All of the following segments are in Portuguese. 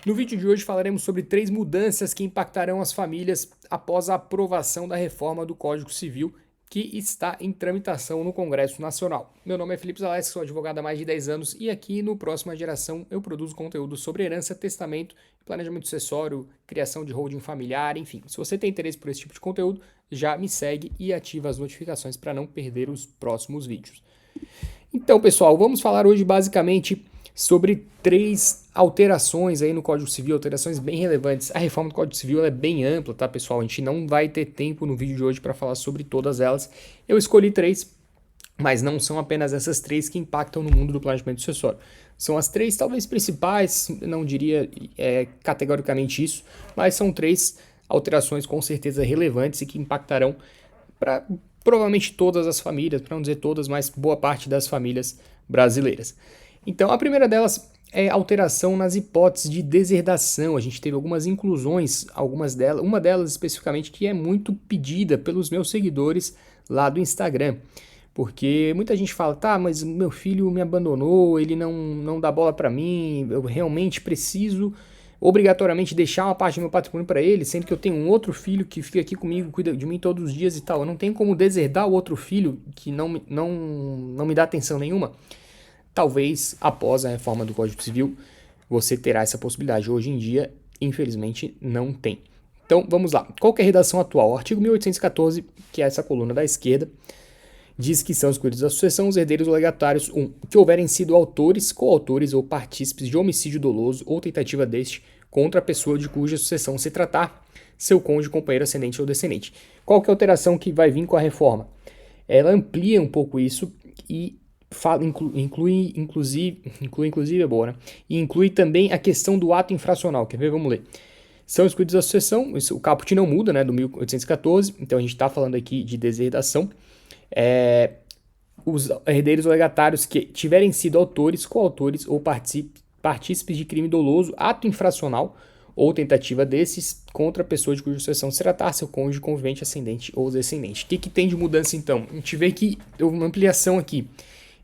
No vídeo de hoje falaremos sobre 3 mudanças que impactarão as famílias após a aprovação da reforma do Código Civil que está em tramitação no Congresso Nacional. Meu nome é Felipe Zaleski, sou advogado há mais de 10 anos e aqui no Próxima Geração eu produzo conteúdo sobre herança, testamento, planejamento sucessório, criação de holding familiar, enfim. Se você tem interesse por esse tipo de conteúdo, já me segue e ativa as notificações para não perder os próximos vídeos. Então, pessoal, vamos falar hoje basicamente sobre 3 alterações aí no Código Civil, alterações bem relevantes. A reforma do Código Civil é bem ampla, tá, pessoal? A gente não vai ter tempo no vídeo de hoje para falar sobre todas elas. Eu escolhi 3, mas não são apenas essas 3 que impactam no mundo do planejamento sucessório. São as 3 talvez principais, não diria categoricamente isso, mas são 3 alterações com certeza relevantes e que impactarão para provavelmente todas as famílias, para não dizer todas, mas boa parte das famílias brasileiras. Então, a primeira delas é alteração nas hipóteses de deserdação. A gente teve algumas inclusões, uma delas especificamente que é muito pedida pelos meus seguidores lá do Instagram. Porque muita gente fala, tá, mas meu filho me abandonou, ele não dá bola para mim, eu realmente preciso obrigatoriamente deixar uma parte do meu patrimônio para ele, sendo que eu tenho um outro filho que fica aqui comigo, cuida de mim todos os dias e tal. Eu não tenho como deserdar o outro filho que não me dá atenção nenhuma. Talvez após a reforma do Código Civil você terá essa possibilidade. Hoje em dia, infelizmente, não tem. Então, vamos lá. Qual que é a redação atual? O artigo 1814, que é essa coluna da esquerda, diz que são excluídos da sucessão os herdeiros ou legatários, que houverem sido autores, coautores ou partícipes de homicídio doloso ou tentativa deste contra a pessoa de cuja sucessão se tratar, seu cônjuge, companheiro, ascendente ou descendente. Qual que é a alteração que vai vir com a reforma? Ela amplia um pouco isso e inclui é boa, né? E inclui também a questão do ato infracional. Quer ver? Vamos ler. São excluídos da sucessão, o caput não muda, né, do 1814, então a gente está falando aqui de deserdação. Os herdeiros ou legatários que tiverem sido autores, coautores ou partícipes de crime doloso, ato infracional ou tentativa desses contra a pessoa de cuja sucessão se tratar, seu cônjuge, convivente, ascendente ou descendente. O que tem de mudança então? A gente vê que houve uma ampliação aqui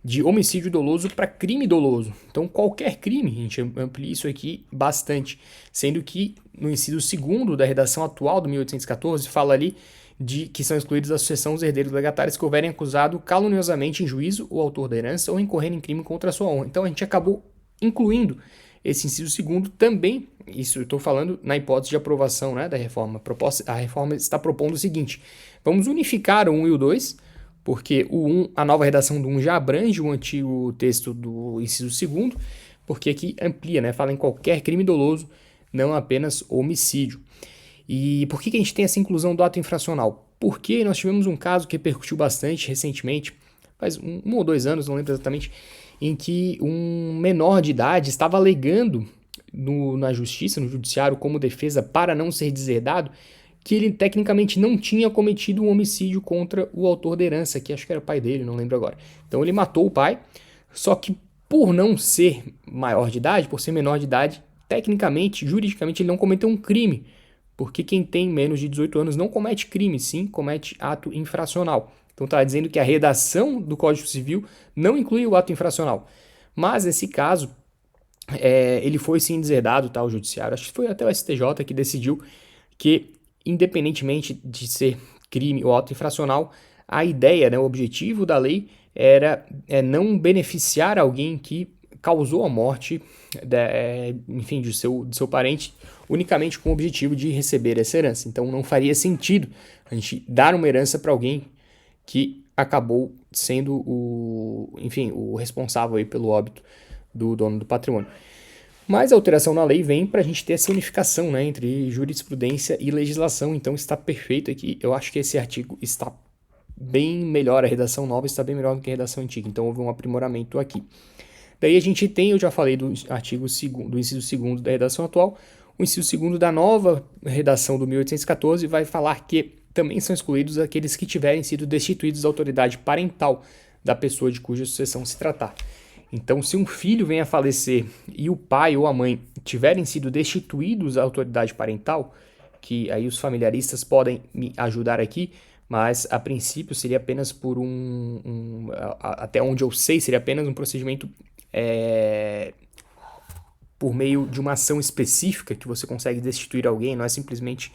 de homicídio doloso para crime doloso. Então, qualquer crime, a gente amplia isso aqui bastante, sendo que no inciso 2º da redação atual do 1814 fala ali de que são excluídos da sucessão os herdeiros legatários que houverem acusado caluniosamente em juízo o autor da herança ou incorrerem em crime contra a sua honra. Então, a gente acabou incluindo esse inciso 2º também, isso eu estou falando na hipótese de aprovação, né, da reforma. A reforma está propondo o seguinte: vamos unificar o 1 e o 2, porque a nova redação do 1 já abrange o antigo texto do inciso 2º, porque aqui amplia, né? Fala em qualquer crime doloso, não apenas homicídio. E por que a gente tem essa inclusão do ato infracional? Porque nós tivemos um caso que repercutiu bastante recentemente, faz 1 ou 2 anos, não lembro exatamente, em que um menor de idade estava alegando na justiça, no judiciário, como defesa para não ser deserdado, que ele tecnicamente não tinha cometido um homicídio contra o autor da herança, que acho que era o pai dele, não lembro agora. Então ele matou o pai, só que por não ser maior de idade, por ser menor de idade, tecnicamente, juridicamente, ele não cometeu um crime, porque quem tem menos de 18 anos não comete crime, sim, comete ato infracional. Então está dizendo que a redação do Código Civil não inclui o ato infracional. Mas nesse caso, ele foi sim deserdado, tá, o judiciário, acho que foi até o STJ que decidiu que, independentemente de ser crime ou ato infracional, a ideia, né, o objetivo da lei era não beneficiar alguém que causou a morte, enfim, do seu parente, unicamente com o objetivo de receber essa herança. Então não faria sentido a gente dar uma herança para alguém que acabou sendo o responsável aí pelo óbito do dono do patrimônio. Mas a alteração na lei vem para a gente ter essa unificação, né, entre jurisprudência e legislação, então está perfeito aqui. Eu acho que esse artigo está bem melhor, a redação nova está bem melhor do que a redação antiga, então houve um aprimoramento aqui. Daí a gente tem, eu já falei do artigo 2º, do inciso 2º da redação atual, o inciso 2º da nova redação do 1814 vai falar que também são excluídos aqueles que tiverem sido destituídos da autoridade parental da pessoa de cuja sucessão se tratar. Então, se um filho vem a falecer e o pai ou a mãe tiverem sido destituídos da autoridade parental, que aí os familiaristas podem me ajudar aqui, mas a princípio seria apenas por até onde eu sei, seria apenas um procedimento por meio de uma ação específica que você consegue destituir alguém, não é simplesmente,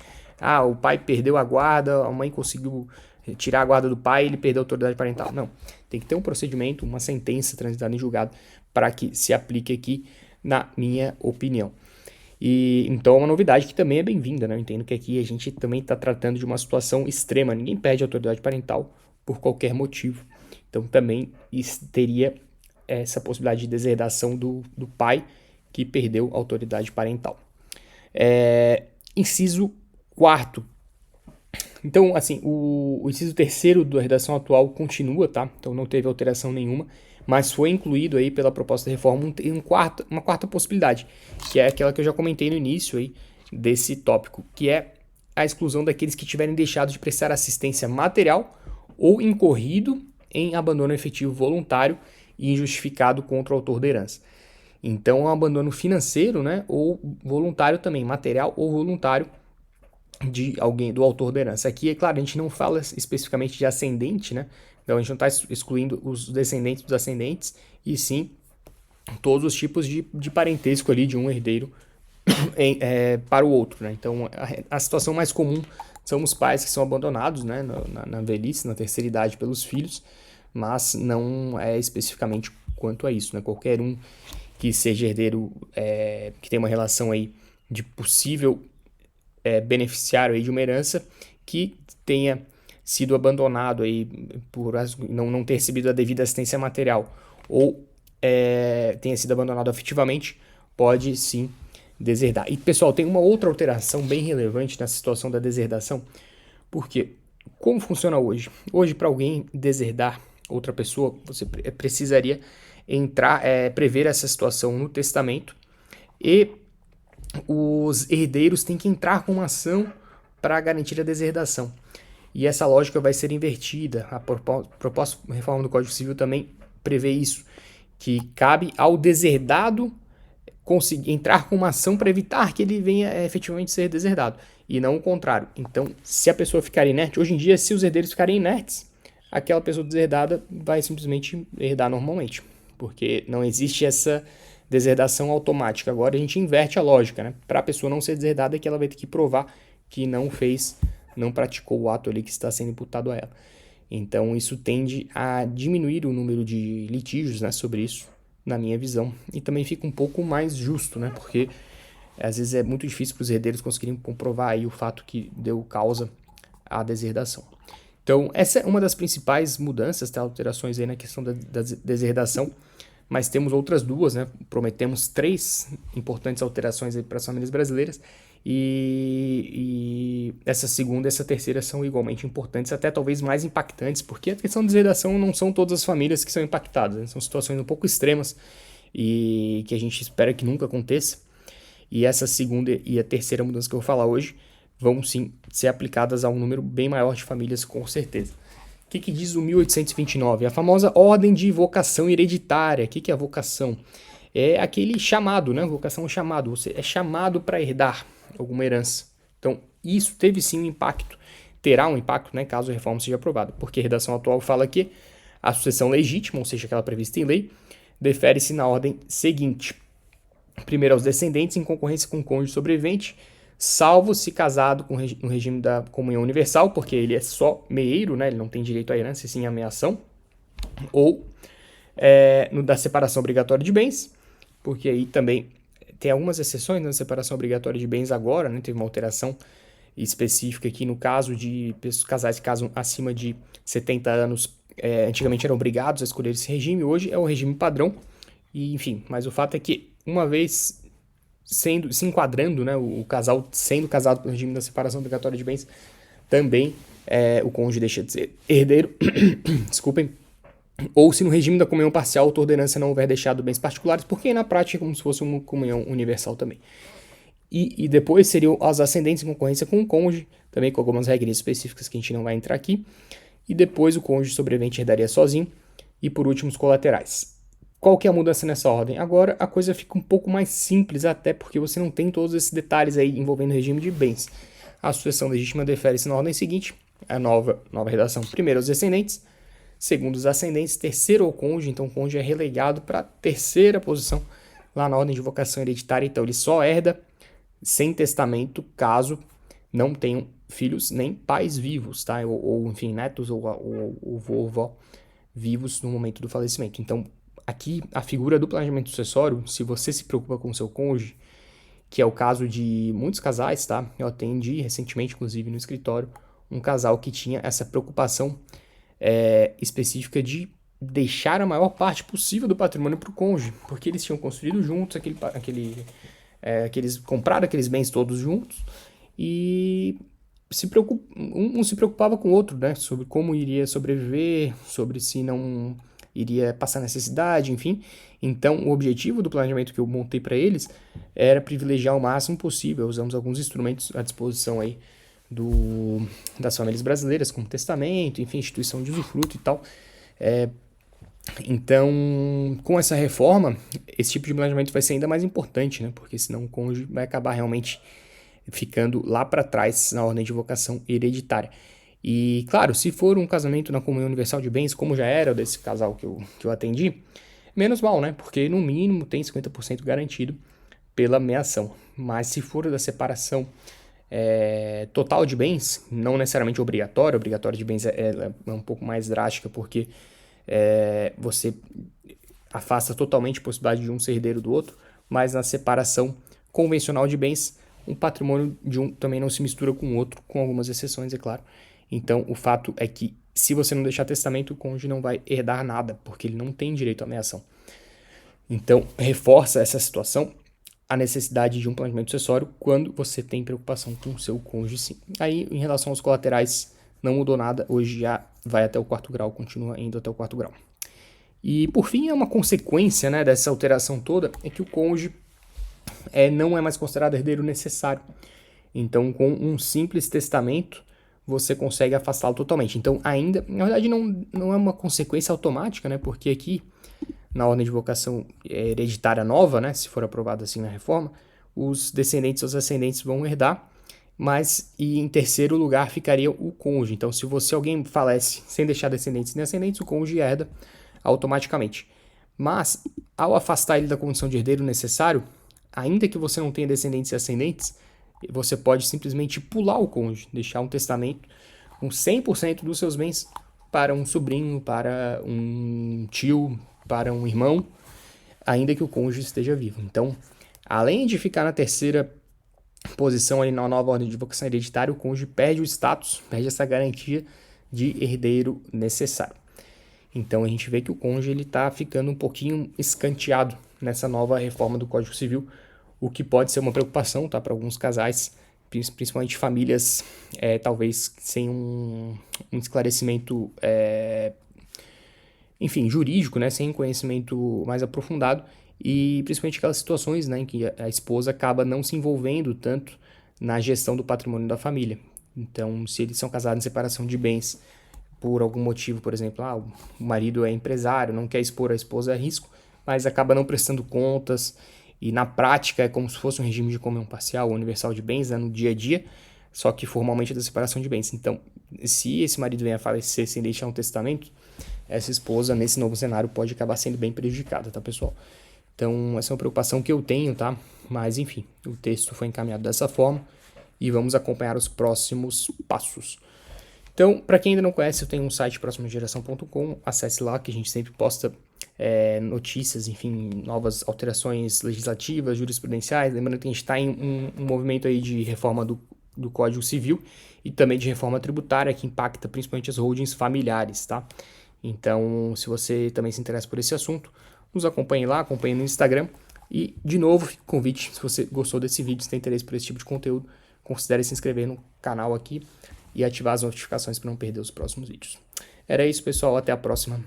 o pai perdeu a guarda, a mãe conseguiu tirar a guarda do pai, ele perdeu a autoridade parental. Não, tem que ter um procedimento, uma sentença transitada em julgado para que se aplique aqui, na minha opinião. E então é uma novidade que também é bem-vinda, né? Eu entendo que aqui a gente também está tratando de uma situação extrema, ninguém perde a autoridade parental por qualquer motivo. Então também teria essa possibilidade de deserdação do pai que perdeu a autoridade parental. Inciso 4. Então, assim, o inciso 3º da redação atual continua, tá? Então não teve alteração nenhuma, mas foi incluído aí pela proposta de reforma uma quarta possibilidade, que é aquela que eu já comentei no início aí desse tópico, que é a exclusão daqueles que tiverem deixado de prestar assistência material ou incorrido em abandono efetivo voluntário e injustificado contra o autor da herança. Então, é um abandono financeiro, né, ou voluntário também, material ou voluntário de alguém, do autor da herança. Aqui, é claro, a gente não fala especificamente de ascendente, né, então a gente não está excluindo os descendentes dos ascendentes, e sim todos os tipos de parentesco ali de um herdeiro para o outro, né. Então, a situação mais comum são os pais que são abandonados, né, na velhice, na terceira idade pelos filhos, mas não é especificamente quanto a isso, né? Qualquer um que seja herdeiro, que tem uma relação aí de possível beneficiário aí de uma herança, que tenha sido abandonado aí por não ter recebido a devida assistência material ou tenha sido abandonado afetivamente, pode sim deserdar. E pessoal, tem uma outra alteração bem relevante nessa situação da deserdação, porque como funciona hoje? Hoje, para alguém deserdar outra pessoa, você precisaria prever essa situação no testamento, e os herdeiros têm que entrar com uma ação para garantir a deserdação. E essa lógica vai ser invertida. A proposta de reforma do Código Civil também prevê isso, que cabe ao deserdado conseguir entrar com uma ação para evitar que ele venha efetivamente ser deserdado, e não o contrário. Então, se a pessoa ficar inerte, hoje em dia, se os herdeiros ficarem inertes, aquela pessoa deserdada vai simplesmente herdar normalmente, porque não existe essa deserdação automática. Agora a gente inverte a lógica, né? Para a pessoa não ser deserdada, é que ela vai ter que provar que não praticou o ato ali que está sendo imputado a ela. Então isso tende a diminuir o número de litígios, né, sobre isso, na minha visão, e também fica um pouco mais justo, né? Porque às vezes é muito difícil para os herdeiros conseguirem comprovar aí o fato que deu causa à deserdação. Então, essa é uma das principais mudanças, tá? Alterações aí na questão da deserdação, mas temos outras duas, né? Prometemos 3 importantes alterações aí para as famílias brasileiras, e essa segunda e essa terceira são igualmente importantes, até talvez mais impactantes, porque a questão da deserdação não são todas as famílias que são impactadas, né? São situações um pouco extremas e que a gente espera que nunca aconteça, e essa segunda e a terceira mudança que eu vou falar hoje vão sim ser aplicadas a um número bem maior de famílias, com certeza. O que diz o 1829? A famosa ordem de vocação hereditária. O que é a vocação? É aquele chamado, né? Vocação é um chamado. Você é chamado para herdar alguma herança. Então, isso teve sim um impacto. Terá um impacto, né, caso a reforma seja aprovada. Porque a redação atual fala que a sucessão legítima, ou seja, aquela prevista em lei, defere-se na ordem seguinte. Primeiro aos descendentes em concorrência com o cônjuge sobrevivente, salvo se casado no regime da comunhão universal, porque ele é só meeiro, né? Ele não tem direito à herança e sim à meação, ou no da separação obrigatória de bens, porque aí também tem algumas exceções na separação obrigatória de bens agora, né? Teve uma alteração específica aqui no caso de casais que casam acima de 70 anos, antigamente eram obrigados a escolher esse regime, hoje é o regime padrão, e enfim, mas o fato é que uma vez se enquadrando, né, o casal sendo casado pelo regime da separação obrigatória de bens, também o cônjuge deixa de ser herdeiro, desculpem, ou se no regime da comunhão parcial a autor da herança não houver deixado bens particulares, porque na prática é como se fosse uma comunhão universal também. E depois seriam os ascendentes em concorrência com o cônjuge, também com algumas regras específicas que a gente não vai entrar aqui, e depois o cônjuge sobrevivente herdaria sozinho, e por último os colaterais. Qual que é a mudança nessa ordem? Agora a coisa fica um pouco mais simples, até porque você não tem todos esses detalhes aí envolvendo o regime de bens. A sucessão legítima defere-se na ordem seguinte, a nova redação. Primeiro, os descendentes. Segundo, os ascendentes. Terceiro, o cônjuge. Então, o cônjuge é relegado para a terceira posição. lá na ordem de vocação hereditária, então ele só herda sem testamento caso não tenham filhos nem pais vivos, tá? Ou enfim, netos ou vovó vivos no momento do falecimento. Então, aqui, a figura do planejamento sucessório, se você se preocupa com o seu cônjuge, que é o caso de muitos casais, tá? Eu atendi recentemente, inclusive, no escritório, um casal que tinha essa preocupação específica de deixar a maior parte possível do patrimônio para o cônjuge, porque eles tinham construído juntos que eles compraram aqueles bens todos juntos e um se preocupava com o outro, né? Sobre como iria sobreviver, sobre se não iria passar necessidade, enfim. Então, o objetivo do planejamento que eu montei para eles era privilegiar o máximo possível. Usamos alguns instrumentos à disposição aí das famílias brasileiras, como testamento, enfim, instituição de usufruto e tal. Então, com essa reforma, esse tipo de planejamento vai ser ainda mais importante, né? Porque senão o cônjuge vai acabar realmente ficando lá para trás na ordem de vocação hereditária. E, claro, se for um casamento na comunhão universal de bens, como já era desse casal que eu atendi, menos mal, né? Porque no mínimo tem 50% garantido pela meação. Mas se for da separação total de bens, não necessariamente obrigatória de bens é um pouco mais drástica, porque você afasta totalmente a possibilidade de um ser herdeiro do outro, mas na separação convencional de bens, um patrimônio de um também não se mistura com o outro, com algumas exceções, é claro. Então, o fato é que, se você não deixar testamento, o cônjuge não vai herdar nada, porque ele não tem direito à meação. Então, reforça essa situação a necessidade de um planejamento sucessório quando você tem preocupação com o seu cônjuge, sim. Aí, em relação aos colaterais, não mudou nada, hoje já vai até o 4º grau, continua indo até o 4º grau. E, por fim, uma consequência, né, dessa alteração toda é que o cônjuge não é mais considerado herdeiro necessário. Então, com um simples testamento, você consegue afastá-lo totalmente. Então, ainda, na verdade, não é uma consequência automática, né, porque aqui, na ordem de vocação hereditária nova, né, se for aprovado assim na reforma, os descendentes e os ascendentes vão herdar, mas e em terceiro lugar ficaria o cônjuge. Então, se alguém falece sem deixar descendentes nem ascendentes, o cônjuge herda automaticamente. Mas, ao afastar ele da condição de herdeiro necessário, ainda que você não tenha descendentes e ascendentes, você pode simplesmente pular o cônjuge, deixar um testamento com 100% dos seus bens para um sobrinho, para um tio, para um irmão, ainda que o cônjuge esteja vivo. Então, além de ficar na terceira posição ali na nova ordem de vocação hereditária, o cônjuge perde o status, perde essa garantia de herdeiro necessário. Então, a gente vê que o cônjuge está ficando um pouquinho escanteado nessa nova reforma do Código Civil, o que pode ser uma preocupação, tá, para alguns casais, principalmente famílias talvez sem um esclarecimento enfim, jurídico, né, sem conhecimento mais aprofundado, e principalmente aquelas situações, né, em que a esposa acaba não se envolvendo tanto na gestão do patrimônio da família. Então, se eles são casados em separação de bens por algum motivo, por exemplo, o marido é empresário, não quer expor a esposa a risco, mas acaba não prestando contas, e na prática é como se fosse um regime de comunhão parcial ou universal de bens, né, no dia a dia, só que formalmente é da separação de bens. Então, se esse marido vem a falecer sem deixar um testamento, essa esposa, nesse novo cenário, pode acabar sendo bem prejudicada, tá, pessoal? Então, essa é uma preocupação que eu tenho, tá? Mas, enfim, o texto foi encaminhado dessa forma e vamos acompanhar os próximos passos. Então, para quem ainda não conhece, eu tenho um site proximageração.com, acesse lá que a gente sempre posta notícias, enfim, novas alterações legislativas, jurisprudenciais. Lembrando que a gente está em um movimento aí de reforma do Código Civil e também de reforma tributária que impacta principalmente as holdings familiares, tá? Então, se você também se interessa por esse assunto, nos acompanhe lá, acompanhe no Instagram. E, de novo, fica o convite, se você gostou desse vídeo, se tem interesse por esse tipo de conteúdo, considere se inscrever no canal aqui e ativar as notificações para não perder os próximos vídeos. Era isso, pessoal. Até a próxima.